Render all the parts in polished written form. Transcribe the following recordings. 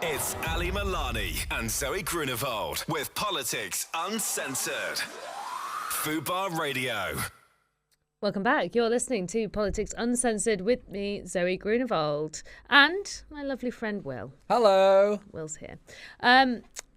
It's Ali Milani and Zoe Grunewald with Politics Uncensored. Fubar Radio. Welcome back. You're listening to Politics Uncensored with me, Zoe Grunewald, and my lovely friend Will. Hello. Will's here.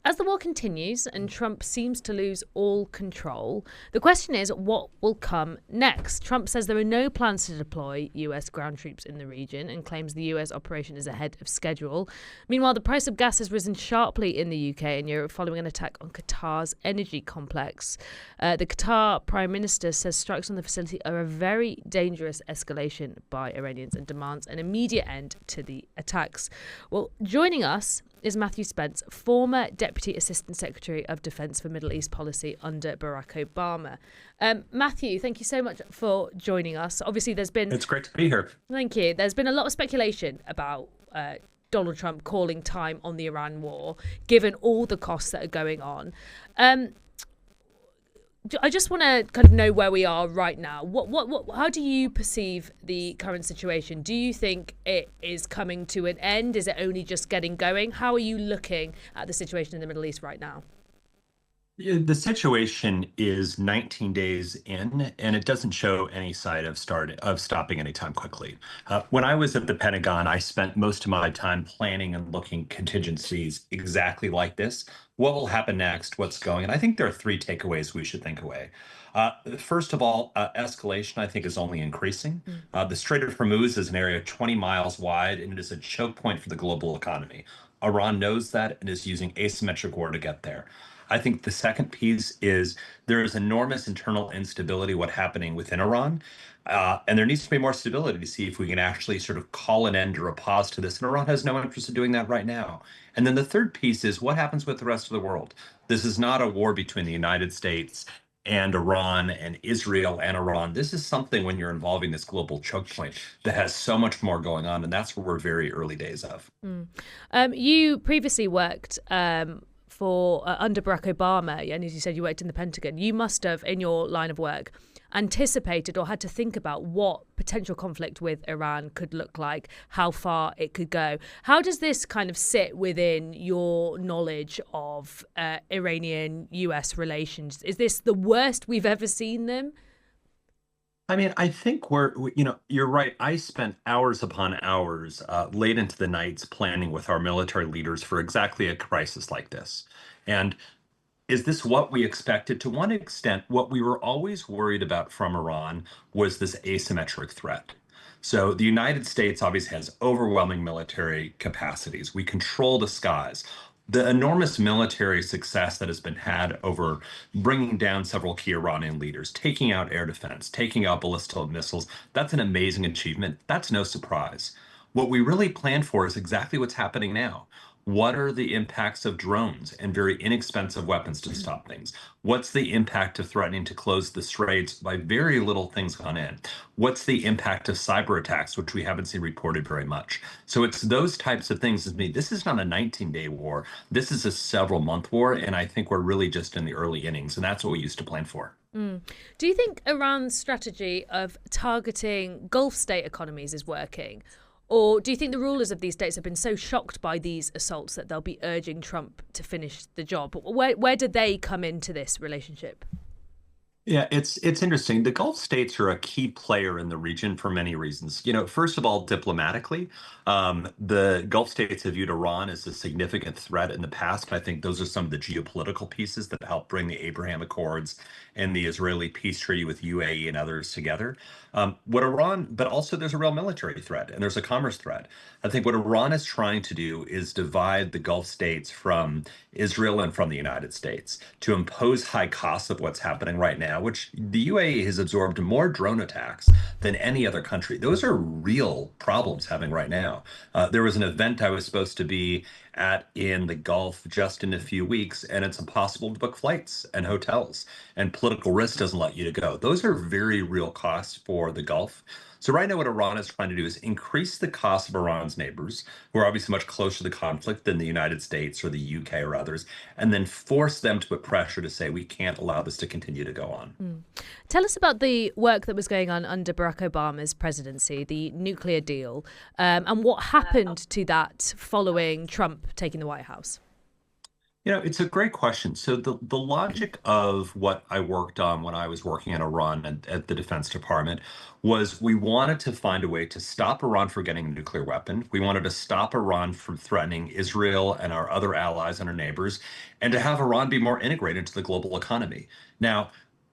As the war continues and Trump seems to lose all control, the question is what will come next? Trump says there are no plans to deploy US ground troops in the region and claims the US operation is ahead of schedule. Meanwhile, the price of gas has risen sharply in the UK and Europe following an attack on Qatar's energy complex. The Qatar Prime Minister says strikes on the facility are a very dangerous escalation by Iranians and demands an immediate end to the attacks. Well, joining us is Matthew Spence, former Deputy Assistant Secretary of Defence for Middle East Policy under Barack Obama. Matthew, thank you so much for joining us. Obviously, It's great to be here. Thank you. There's been a lot of speculation about Donald Trump calling time on the Iran war, given all the costs that are going on. I just want to kind of know where we are right now. How do you perceive the current situation? Do you think it is coming to an end? Is it only just getting going? How are you looking at the situation in the Middle East right now? The situation is 19 days in, and it doesn't show any sign of stopping anytime quickly. When I was at the Pentagon, I spent most of my time planning and looking contingencies exactly like this. What will happen next? What's going? And I think there are three takeaways we should think away. First of all, escalation, I think, is only increasing. The Strait of Hormuz is an area 20 miles wide, and it is a choke point for the global economy. Iran knows that and is using asymmetric war to get there. I think the second piece is there is enormous internal instability what's happening within Iran. And there needs to be more stability to see if we can actually sort of call an end or a pause to this. And Iran has no interest in doing that right now. And then the third piece is what happens with the rest of the world. This is not a war between the United States and Iran and Israel and Iran. This is something when you're involving this global choke point that has so much more going on. And that's what we're very early days of. You previously worked for under Barack Obama, and as you said, you worked in the Pentagon. You must have, in your line of work, anticipated or had to think about what potential conflict with Iran could look like, how far it could go. How does this kind of sit within your knowledge of Iranian-US relations? Is this the worst we've ever seen them? I mean, I think you're right. I spent hours upon hours late into the nights planning with our military leaders for exactly a crisis like this. And is this what we expected? To one extent, what we were always worried about from Iran was this asymmetric threat. So the United States obviously has overwhelming military capacities. We control the skies. The enormous military success that has been had over bringing down several key Iranian leaders, taking out air defense, taking out ballistic missiles, that's an amazing achievement. That's no surprise. What we really planned for is exactly what's happening now. What are the impacts of drones and very inexpensive weapons to stop things? What's the impact of threatening to close the straits by very little things gone in? What's the impact of cyber attacks, which we haven't seen reported very much? So it's those types of things. This is not a 19-day war. This is a several-month war, and I think we're really just in the early innings, and that's what we used to plan for. Do you think Iran's strategy of targeting Gulf state economies is working? Or do you think the rulers of these states have been so shocked by these assaults that they'll be urging Trump to finish the job? Where do they come into this relationship? Yeah, it's interesting. The Gulf states are a key player in the region for many reasons. First of all, diplomatically, the Gulf states have viewed Iran as a significant threat in the past. I think those are some of the geopolitical pieces that helped bring the Abraham Accords and the Israeli peace treaty with UAE and others together. But also there's a real military threat and there's a commerce threat. I think what Iran is trying to do is divide the Gulf states from Israel and from the United States to impose high costs of what's happening right now, which the UAE has absorbed more drone attacks than any other country. Those are real problems happening right now. There was an event I was supposed to be at in the Gulf just in a few weeks, and it's impossible to book flights and hotels, and political risk doesn't let you to go. Those are very real costs for the Gulf. So right now, what Iran is trying to do is increase the cost of Iran's neighbors, who are obviously much closer to the conflict than the United States or the UK or others, and then force them to put pressure to say we can't allow this to continue to go on. Tell us about the work that was going on under Barack Obama's presidency, the nuclear deal, and what happened to that following Trump taking the White House. It's a great question. So the logic of what I worked on when I was working in Iran at the Defense Department was we wanted to find a way to stop Iran from getting a nuclear weapon. We wanted to stop Iran from threatening Israel and our other allies and our neighbors, and to have Iran be more integrated into the global economy. Now,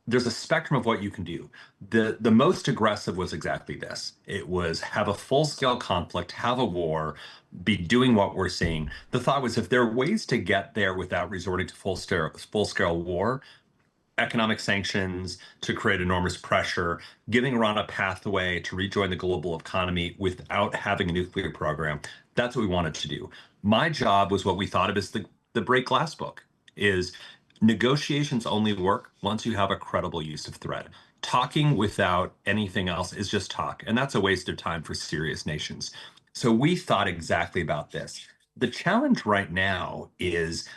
there's a spectrum of what you can do. The most aggressive was exactly this. It was have a full-scale conflict, have a war, be doing what we're seeing. The thought was if there are ways to get there without resorting to full-scale war, economic sanctions to create enormous pressure, giving Iran a pathway to rejoin the global economy without having a nuclear program, that's what we wanted to do. My job was what we thought of as the break glass book, is negotiations only work once you have a credible use of threat. Talking without anything else is just talk, and that's a waste of time for serious nations. So we thought exactly about this. The challenge right now is,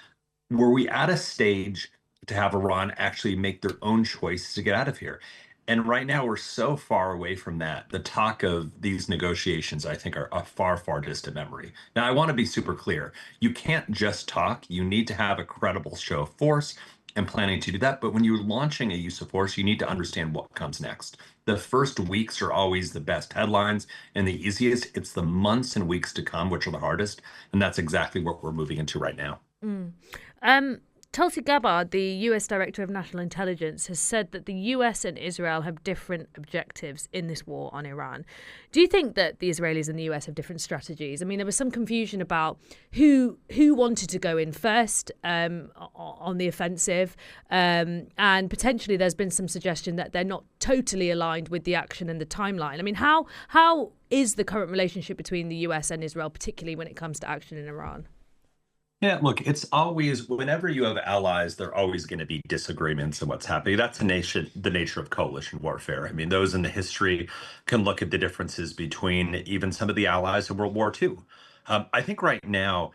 were we at a stage to have Iran actually make their own choice to get out of here? And right now, we're so far away from that. The talk of these negotiations, I think, are a far, far distant memory. Now, I want to be super clear. You can't just talk. You need to have a credible show of force and planning to do that. But when you're launching a use of force, you need to understand what comes next. The first weeks are always the best headlines and the easiest. It's the months and weeks to come, which are the hardest. And that's exactly what we're moving into right now. Tulsi Gabbard, the US Director of National Intelligence, has said that the US and Israel have different objectives in this war on Iran. Do you think that the Israelis and the US have different strategies? I mean, there was some confusion about who wanted to go in first on the offensive, and potentially there's been some suggestion that they're not totally aligned with the action and the timeline. I mean, how is the current relationship between the US and Israel, particularly when it comes to action in Iran? Yeah, look, it's always, whenever you have allies, there are always going to be disagreements in what's happening. That's the nature of coalition warfare. I mean, those in the history can look at the differences between even some of the allies in World War II. I think right now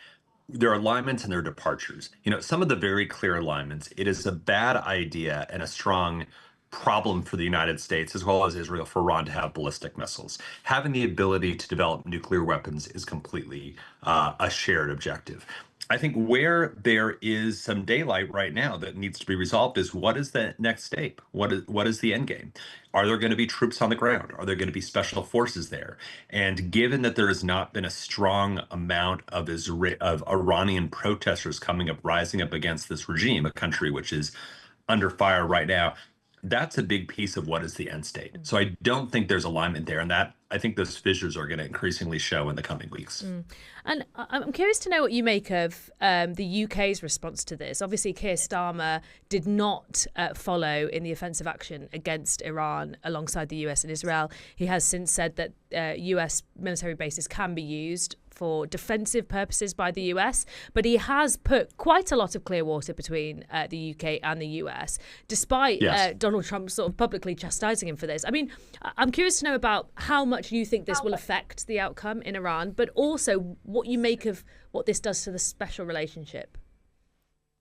there are alignments and there are departures. Some of the very clear alignments, it is a bad idea and a strong problem for the United States as well as Israel for Iran to have ballistic missiles. Having the ability to develop nuclear weapons is completely a shared objective. I think where there is some daylight right now that needs to be resolved is, what is the next step? What is the end game? Are there going to be troops on the ground? Are there going to be special forces there? And given that there has not been a strong amount of Iranian protesters rising up against this regime, a country which is under fire right now, that's a big piece of what is the end state. So I don't think there's alignment there, and that I think those fissures are going to increasingly show in the coming weeks. And I'm curious to know what you make of the UK's response to this. Obviously, Keir Starmer did not follow in the offensive action against Iran alongside the US and Israel. He has since said that US military bases can be used for defensive purposes by the US, but he has put quite a lot of clear water between the UK and the US, despite Donald Trump sort of publicly chastising him for this. I mean, I'm curious to know about how much you think this will affect the outcome in Iran, but also what you make of what this does to the special relationship.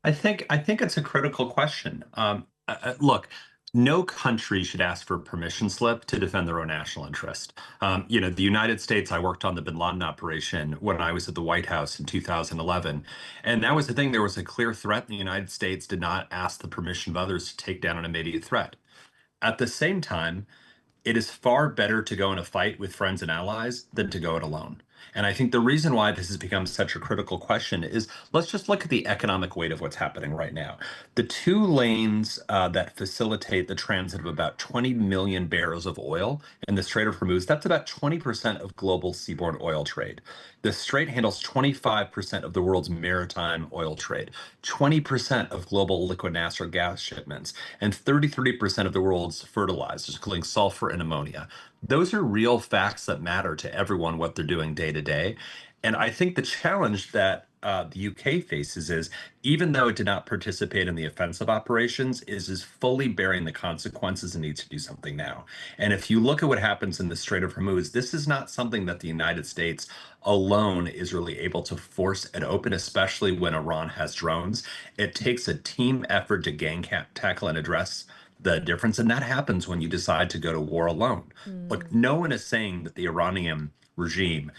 I think it's a critical question. Look, no country should ask for a permission slip to defend their own national interest. The United States, I worked on the bin Laden operation when I was at the White House in 2011. And that was the thing. There was a clear threat. The United States did not ask the permission of others to take down an immediate threat. At the same time, it is far better to go in a fight with friends and allies than to go it alone. And I think the reason why this has become such a critical question is, let's just look at the economic weight of what's happening right now. The two lanes that facilitate the transit of about 20 million barrels of oil in the Strait of Hormuz, that's about 20% of global seaborne oil trade. The strait handles 25% of the world's maritime oil trade, 20% of global liquid natural gas shipments, and 33% of the world's fertilizers, including sulfur and ammonia. Those are real facts that matter to everyone, what they're doing day to day. And I think the challenge that the UK faces is, even though it did not participate in the offensive operations, is fully bearing the consequences and needs to do something now. And if you look at what happens in the Strait of Hormuz, this is not something that the United States alone is really able to force it open, especially when Iran has drones. It takes a team effort to tackle and address the difference. And that happens when you decide to go to war alone. Look, no one is saying that the Iranian regime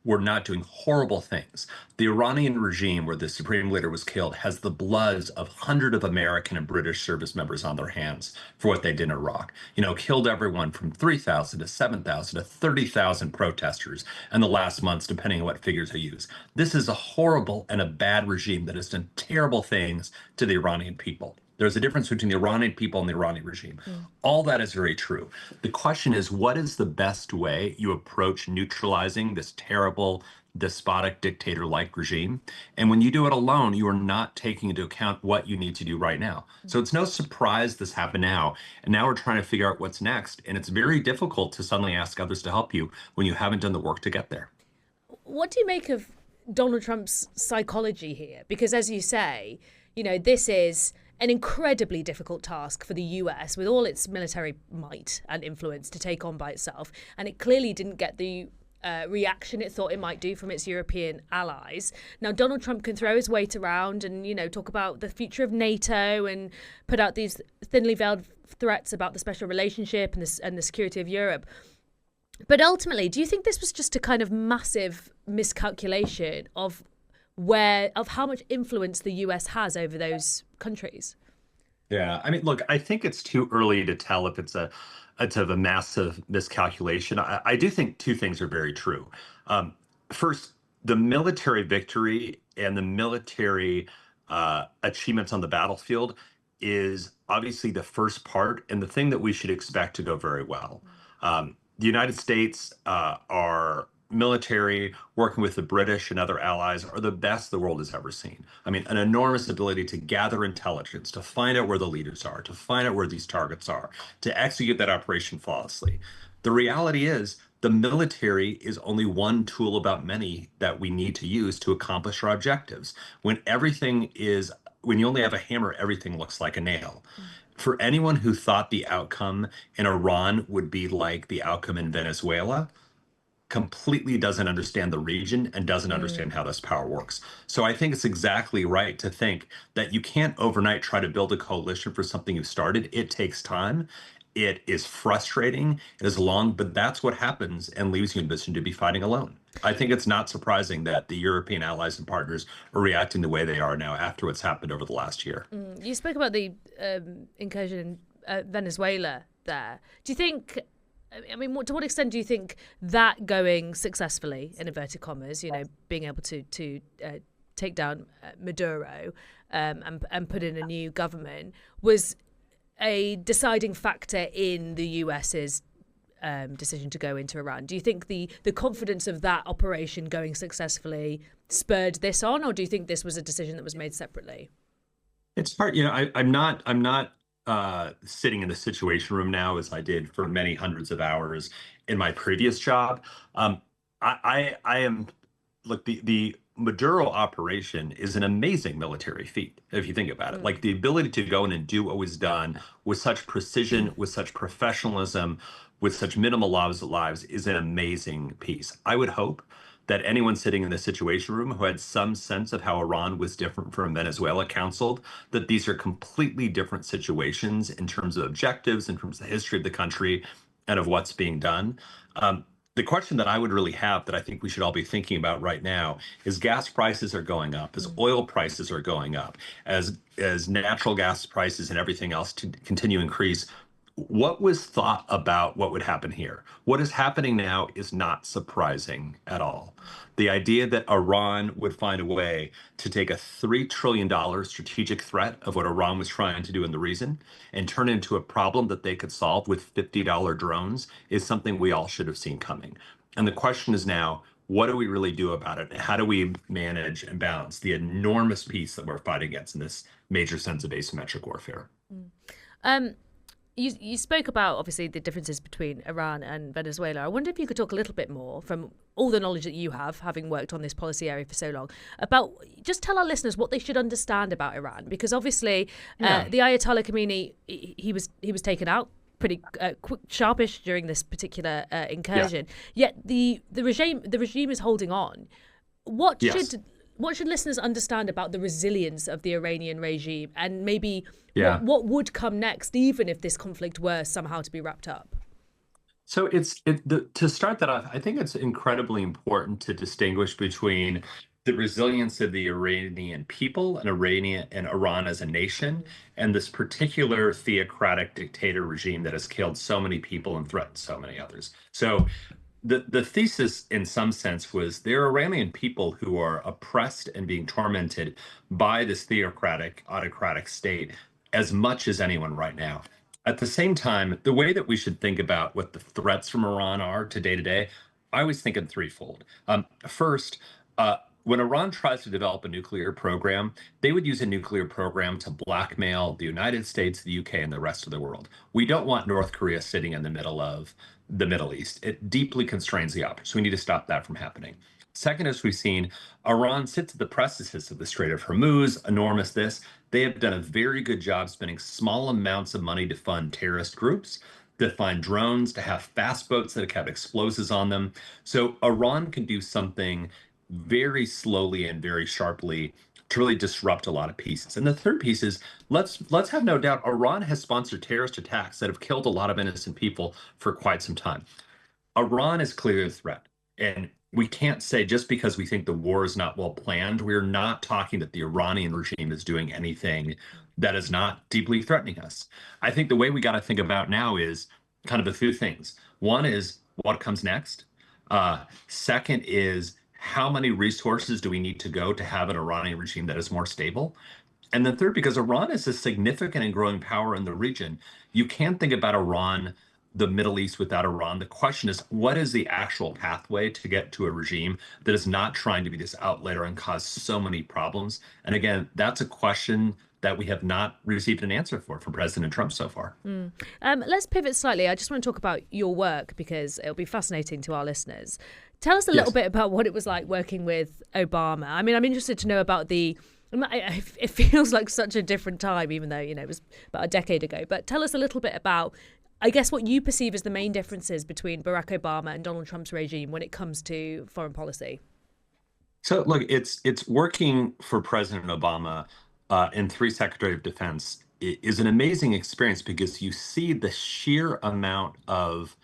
were not doing horrible things. The Iranian regime, where the supreme leader was killed, has the bloods of hundreds of American and British service members on their hands for what they did in Iraq. Killed everyone from 3,000 to 7,000 to 30,000 protesters in the last months, depending on what figures you use. This is a horrible and a bad regime that has done terrible things to the Iranian people. There's a difference between the Iranian people and the Iranian regime. All that is very true. The question is, what is the best way you approach neutralizing this terrible, despotic, dictator-like regime? And when you do it alone, you are not taking into account what you need to do right now. So it's no surprise this happened now. And now we're trying to figure out what's next. And it's very difficult to suddenly ask others to help you when you haven't done the work to get there. What do you make of Donald Trump's psychology here? Because as you say, this is an incredibly difficult task for the US with all its military might and influence to take on by itself. And it clearly didn't get the reaction it thought it might do from its European allies. Now, Donald Trump can throw his weight around and, talk about the future of NATO and put out these thinly veiled threats about the special relationship and the security of Europe. But ultimately, do you think this was just a kind of massive miscalculation of how much influence the US has over those countries? Yeah, I mean, look, I think it's too early to tell if it's a massive miscalculation. I do think two things are very true. First, the military victory and the military achievements on the battlefield is obviously the first part and the thing that we should expect to go very well. The United States, our military, working with the British and other allies, are the best the world has ever seen. I mean, an enormous ability to gather intelligence, to find out where the leaders are, to find out where these targets are, to execute that operation flawlessly. The reality is, the military is only one tool about many that we need to use to accomplish our objectives. When you only have a hammer, everything looks like a nail. For anyone who thought the outcome in Iran would be like the outcome in Venezuela, completely doesn't understand the region and doesn't understand how this power works. So I think it's exactly right to think that you can't overnight try to build a coalition for something you've started. It takes time. It is frustrating. It is long, but that's what happens and leaves you in a position to be fighting alone. I think it's not surprising that the European allies and partners are reacting the way they are now after what's happened over the last year. You spoke about the incursion in Venezuela there. Do you think, to what extent do you think that going successfully, in inverted commas, being able to take down Maduro and put in a new government was a deciding factor in the US's decision to go into Iran? Do you think the confidence of that operation going successfully spurred this on, or do you think this was a decision that was made separately? It's hard. I'm not sitting in the Situation Room now as I did for many hundreds of hours in my previous job. I am, look, the Maduro operation is an amazing military feat, if you think about it. Like, the ability to go in and do what was done with such precision, with such professionalism, with such minimal lives is an amazing piece. I would hope that anyone sitting in the Situation Room who had some sense of how Iran was different from Venezuela counseled that these are completely different situations in terms of objectives, in terms of the history of the country, and of what's being done. The question that I would really have that I think we should all be thinking about right now is, gas prices are going up, as oil prices are going up, as natural gas prices and everything else to continue to increase. What was thought about what would happen here? What is happening now is not surprising at all. The idea that Iran would find a way to take a $3 trillion strategic threat of what Iran was trying to do in the region and turn it into a problem that they could solve with $50 drones is something we all should have seen coming. And the question is now, what do we really do about it? How do we manage and balance the enormous piece that we're fighting against in this major sense of asymmetric warfare? You spoke about obviously the differences between Iran and Venezuela. I wonder if you could talk a little bit more from all the knowledge that you have, having worked on this policy area for so long, about just tell our listeners what they should understand about Iran, because obviously the Ayatollah Khomeini, he was taken out pretty quick, sharpish during this particular incursion. Yet the regime is holding on. What should listeners understand about the resilience of the Iranian regime, and maybe what would come next, even if this conflict were somehow to be wrapped up? So to start that off, I think it's incredibly important to distinguish between the resilience of the Iranian people and Iran as a nation, and this particular theocratic dictator regime that has killed so many people and threatened so many others. So the thesis, in some sense, was there are Iranian people who are oppressed and being tormented by this theocratic, autocratic state as much as anyone right now. At the same time, the way that we should think about what the threats from Iran are to day, I always think in threefold. First, when Iran tries to develop a nuclear program, they would use a nuclear program to blackmail the United States, the UK, and the rest of the world. We don't want North Korea sitting in the middle of the Middle East. It deeply constrains the options. So we need to stop that from happening. Second, as we've seen, Iran sits at the precipice of the Strait of Hormuz, enormous this. They have done a very good job spending small amounts of money to fund terrorist groups, to find drones, to have fast boats that have explosives on them. So Iran can do something very slowly and very sharply to really disrupt a lot of pieces. And the third piece is let's have no doubt Iran has sponsored terrorist attacks that have killed a lot of innocent people for quite some time. Iran is clearly a threat. And we can't say just because we think the war is not well planned, we're not talking that the Iranian regime is doing anything that is not deeply threatening us. I think the way we got to think about now is kind of a few things. One is what comes next. Second is how many resources do we need to go to have an Iranian regime that is more stable? And then third, because Iran is a significant and growing power in the region, you can't think about Iran, the Middle East without Iran. The question is, what is the actual pathway to get to a regime that is not trying to be this outlier and cause so many problems? And again, that's a question that we have not received an answer for from President Trump so far. Let's pivot slightly. I just want to talk about your work because it'll be fascinating to our listeners. Tell us a little bit about what it was like working with Obama. I mean, I'm interested to know about it feels like such a different time, even though, it was about a decade ago. But tell us a little bit about, I guess, what you perceive as the main differences between Barack Obama and Donald Trump's regime when it comes to foreign policy. So, look, it's working for President Obama and three Secretary of Defense is an amazing experience because you see the sheer amount of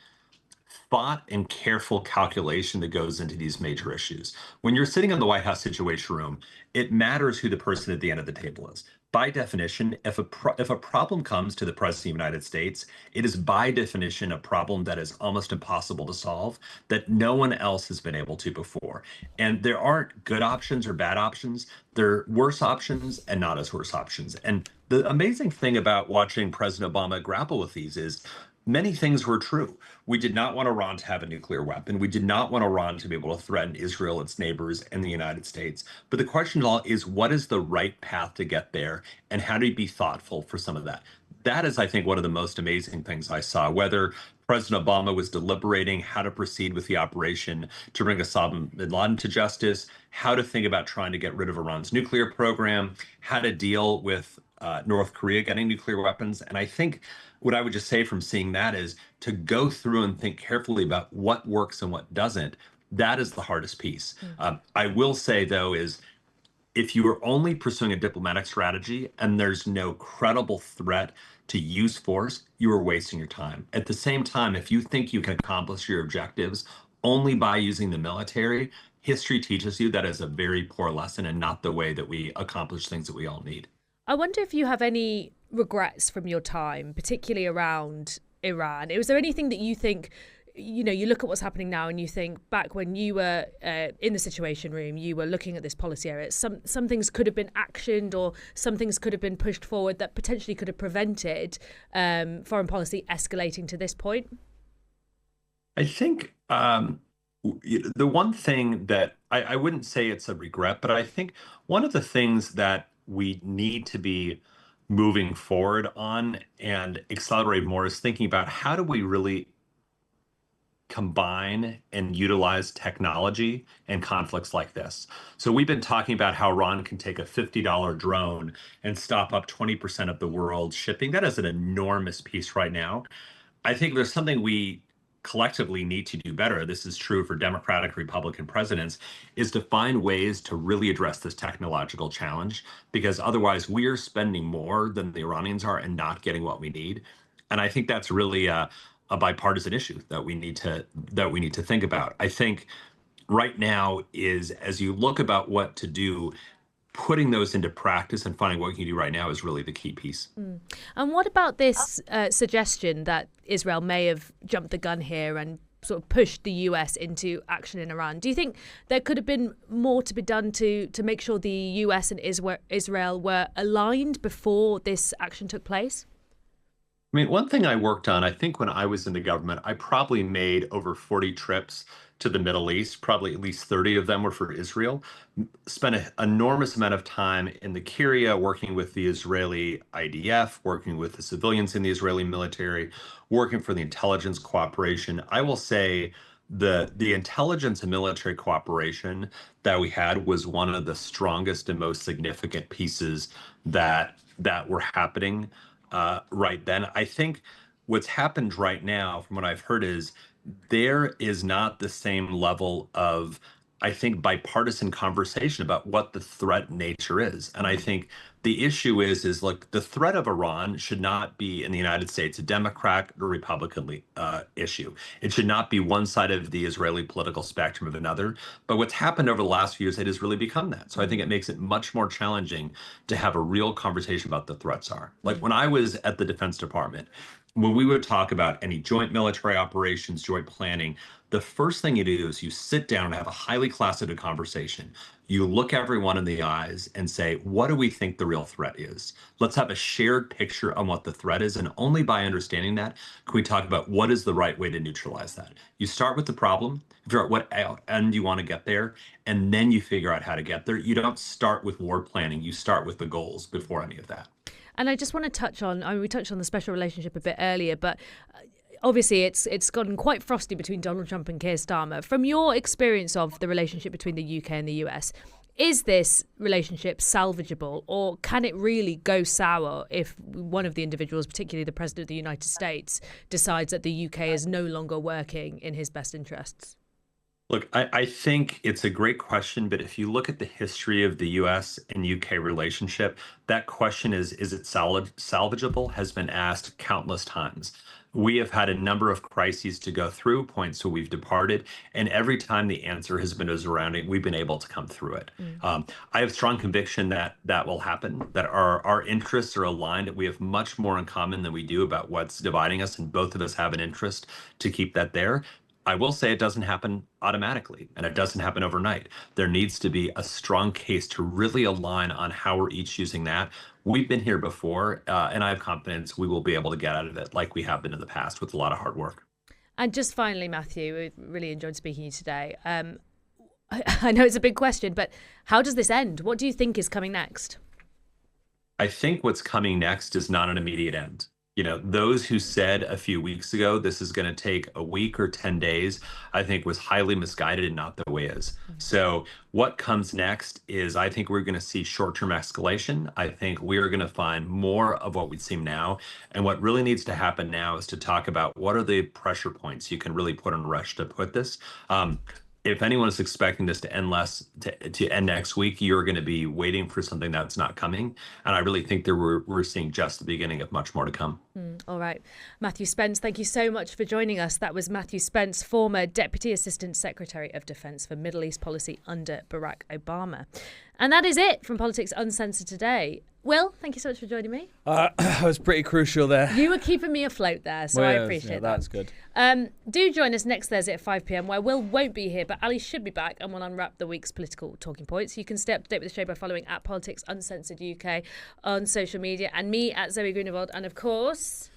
thought and careful calculation that goes into these major issues. When you're sitting in the White House Situation Room, it matters who the person at the end of the table is. By definition, if a problem comes to the President of the United States, it is by definition a problem that is almost impossible to solve, that no one else has been able to before. And there aren't good options or bad options. There are worse options and not as worse options. And the amazing thing about watching President Obama grapple with these is many things were true. We did not want Iran to have a nuclear weapon. We did not want Iran to be able to threaten Israel, its neighbors, and the United States. But the question is what is the right path to get there? And how do you be thoughtful for some of that? That is, I think, one of the most amazing things I saw, whether President Obama was deliberating how to proceed with the operation to bring Osama bin Laden to justice, how to think about trying to get rid of Iran's nuclear program, how to deal with North Korea getting nuclear weapons. And I think what I would just say from seeing that is to go through and think carefully about what works and what doesn't. That is the hardest piece. I will say, though, is if you are only pursuing a diplomatic strategy and there's no credible threat to use force, you are wasting your time. At the same time, if you think you can accomplish your objectives only by using the military, history teaches you that is a very poor lesson and not the way that we accomplish things that we all need. I wonder if you have any regrets from your time, particularly around Iran. Was there anything that you think, you look at what's happening now and you think back when you were in the Situation Room, you were looking at this policy area, some things could have been actioned or some things could have been pushed forward that potentially could have prevented foreign policy escalating to this point? I think the one thing that I wouldn't say it's a regret, but I think one of the things that we need to be moving forward on and accelerate more is thinking about how do we really combine and utilize technology in conflicts like this. So we've been talking about how Iran can take a $50 drone and stop up 20% of the world's shipping. That is an enormous piece right now. I think there's something we collectively need to do better. This is true for Democratic, Republican presidents, is to find ways to really address this technological challenge, because otherwise we are spending more than the Iranians are and not getting what we need. And I think that's really a bipartisan issue that we need to think about. I think right now is, as you look about what to do, putting those into practice and finding what you can do right now is really the key piece. And what about this suggestion that Israel may have jumped the gun here and sort of pushed the US into action in Iran? Do you think there could have been more to be done to make sure the US and Israel were aligned before this action took place? I mean, one thing I worked on, I think when I was in the government, I probably made over 40 trips to the Middle East. Probably at least 30 of them were for Israel. Spent an enormous amount of time in the Kyria working with the Israeli IDF, working with the civilians in the Israeli military, working for the intelligence cooperation. I will say the intelligence and military cooperation that we had was one of the strongest and most significant pieces that were happening right then. I think what's happened right now, from what I've heard, is there is not the same level of, I think, bipartisan conversation about what the threat nature is. And I think the issue is look, the threat of Iran should not be in the United States a Democrat or Republican issue. It should not be one side of the Israeli political spectrum of another. But what's happened over the last few years, it has really become that. So I think it makes it much more challenging to have a real conversation about the threats are. Like when I was at the Defense Department, when we would talk about any joint military operations, joint planning, the first thing you do is you sit down and have a highly classes conversation. You look everyone in the eyes and say, what do we think the real threat is? Let's have a shared picture on what the threat is. And only by understanding that can we talk about what is the right way to neutralize that. You start with the problem, figure out what end you want to get there, and then you figure out how to get there. You don't start with war planning. You start with the goals before any of that. And I just want to touch on, we touched on the special relationship a bit earlier, but obviously it's gotten quite frosty between Donald Trump and Keir Starmer. From your experience of the relationship between the UK and the US, is this relationship salvageable, or can it really go sour if one of the individuals, particularly the President of the United States, decides that the UK is no longer working in his best interests? Look, I think it's a great question, but if you look at the history of the US and UK relationship, that question is it salvageable, has been asked countless times. We have had a number of crises to go through, points where we've departed, and every time the answer has been around it, we've been able to come through it. I have strong conviction that that will happen, that our interests are aligned, that we have much more in common than we do about what's dividing us, and both of us have an interest to keep that there. I will say it doesn't happen automatically, and it doesn't happen overnight. There needs to be a strong case to really align on how we're each using that. We've been here before, and I have confidence we will be able to get out of it like we have been in the past with a lot of hard work. And just finally, Matthew, we really enjoyed speaking to you today. I know it's a big question, but how does this end? What do you think is coming next? I think what's coming next is not an immediate end. You know, those who said a few weeks ago this is going to take a week or 10 days, I think was highly misguided and not the way it is. So what comes next is, I think we're going to see short-term escalation. I think we are going to find more of what we've seen now. And what really needs to happen now is to talk about what are the pressure points you can really put on Russia to put this. If anyone is expecting this to end to end next week, you're going to be waiting for something that's not coming. And I really think that we're seeing just the beginning of much more to come. All right. Matthew Spence, thank you so much for joining us. That was Matthew Spence, former Deputy Assistant Secretary of Defense for Middle East Policy under Barack Obama. And that is it from Politics Uncensored today. Will, thank you so much for joining me. That was pretty crucial there. You were keeping me afloat there, so I appreciate that. That's good. Do join us next Thursday at 5 p.m, where Will won't be here, but Ali should be back and will unwrap the week's political talking points. You can stay up to date with the show by following at Politics Uncensored UK on social media, and me at Zoe Grunewald, and of course...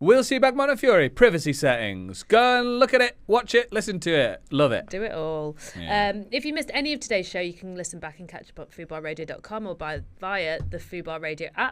We'll see you back, Montefiore. Privacy settings. Go and look at it, watch it, listen to it. Love it. Do it all. Yeah. If you missed any of today's show, you can listen back and catch up at foodbarradio.com or via the Foodbar Radio app.